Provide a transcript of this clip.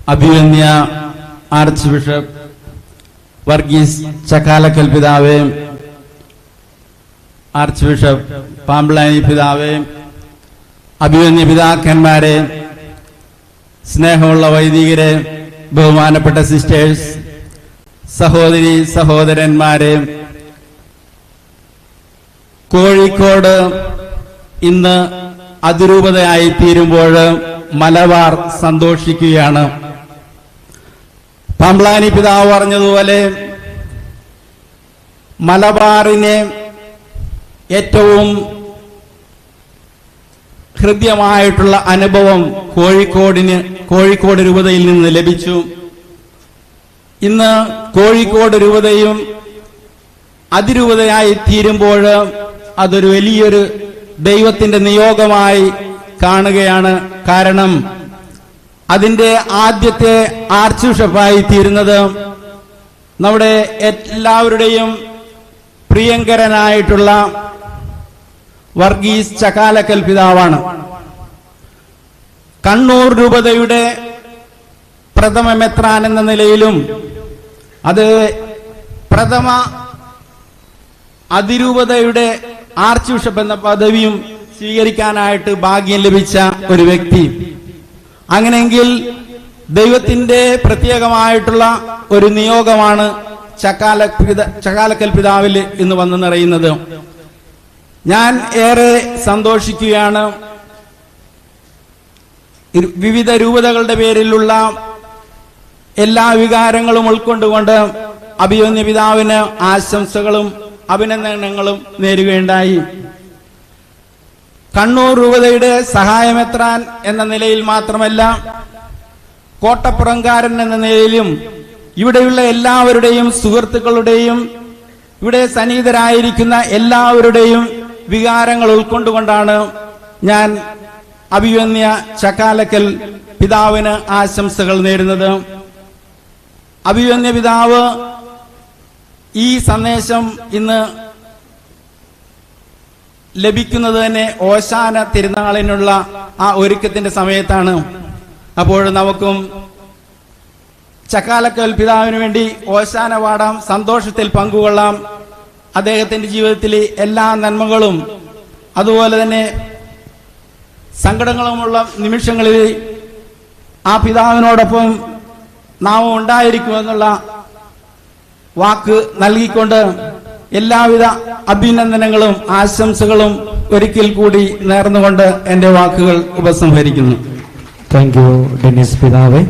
അഭിവന്യ arch bishop Varghese Chakkalakkal പിതാവേ, arch bishop Pamplany പിതാവേ, അഭിവന്യ പിതാക്കന്മാരെ, സ്നേഹമുള്ള വൈദികരെ, ബഹുമാനപ്പെട്ട സിസ്റ്റേഴ്സ്, സഹോദരി സഹോദരന്മാരെ, കോഴിക്കോട് ഇന്ന് അതിരൂപതയായി തീരുമ്പോൾ മലബാർ സന്തോഷിക്കുകയാണ്. പാമ്പ്ളാനി പിതാവ് പറഞ്ഞതുപോലെ മലബാറിനെ ഏറ്റവും ഹൃദ്യമായിട്ടുള്ള അനുഭവം കോഴിക്കോട് രൂപതയിൽ നിന്ന് ലഭിച്ചു. ഇന്ന് കോഴിക്കോട് രൂപതയും അതിരൂപതയായി തീരുമ്പോൾ അതൊരു വലിയൊരു ദൈവത്തിന്റെ നിയോഗമായി കാണുകയാണ്. കാരണം അതിന്റെ ആദ്യത്തെ ആർച്ച് ബിഷപ്പായി തീരുന്നത് നമ്മുടെ എല്ലാവരുടെയും പ്രിയങ്കരനായിട്ടുള്ള വർഗീസ് ചക്കാലക്കൽ പിതാവാണ്. കണ്ണൂർ രൂപതയുടെ പ്രഥമ മെത്രാൻ എന്ന നിലയിലും അത് പ്രഥമ അതിരൂപതയുടെ ആർച്ച് ബിഷപ്പ് എന്ന പദവിയും സ്വീകരിക്കാനായിട്ട് ഭാഗ്യം ലഭിച്ച ഒരു വ്യക്തി. അങ്ങനെയെങ്കിൽ ദൈവത്തിന്റെ പ്രത്യേകമായിട്ടുള്ള ഒരു നിയോഗമാണ് ചക്കാലക്കൽ പിതാവിൽ ഇന്ന് വന്നു നിറയുന്നത്. ഞാൻ ഏറെ സന്തോഷിക്കുകയാണ്. വിവിധ രൂപതകളുടെ പേരിലുള്ള എല്ലാ വികാരങ്ങളും ഉൾക്കൊണ്ടുകൊണ്ട് അഭിവന്യ പിതാവിന് ആശംസകളും അഭിനന്ദനങ്ങളും നേരുകയുണ്ടായി. കണ്ണൂർ രൂപതയുടെ സഹായമെത്രാൻ എന്ന നിലയിൽ മാത്രമല്ല, കോട്ടപ്പുറംകാരൻ എന്ന നിലയിലും ഇവിടെയുള്ള എല്ലാവരുടെയും സുഹൃത്തുക്കളുടെയും ഇവിടെ സന്നിഹിതരായിരിക്കുന്ന എല്ലാവരുടെയും വികാരങ്ങൾ ഉൾക്കൊണ്ടുകൊണ്ടാണ് ഞാൻ അഭിവന്യ ചക്കാലക്കൽ പിതാവിന് ആശംസകൾ നേരുന്നത്. അഭിവന്യ പിതാവ് ഈ സന്ദേശം ഇന്ന് ലഭിക്കുന്നത് തന്നെ ഓശാന തിരുനാളിനുള്ള ആ ഒരുക്കത്തിന്റെ സമയത്താണ്. അപ്പോൾ നമുക്കും ചക്കാലക്കൽ പിതാവിന് വേണ്ടി ഓശാന പാടാം, സന്തോഷത്തിൽ പങ്കുകൊള്ളാം. അദ്ദേഹത്തിന്റെ ജീവിതത്തിലെ എല്ലാ നന്മകളും അതുപോലെ തന്നെ സങ്കടങ്ങളുമുള്ള നിമിഷങ്ങളിൽ ആ പിതാവിനോടൊപ്പം നാം ഉണ്ടായിരിക്കുമെന്നുള്ള വാക്ക് നൽകിക്കൊണ്ട് എല്ലാവിധ അഭിനന്ദനങ്ങളും ആശംസകളും ഒരിക്കൽ കൂടി നേർന്നുകൊണ്ട് എന്റെ വാക്കുകൾ ഉപസംഹരിക്കുന്നു. താങ്ക് യു ഡെന്നിസ് പിതാവേ.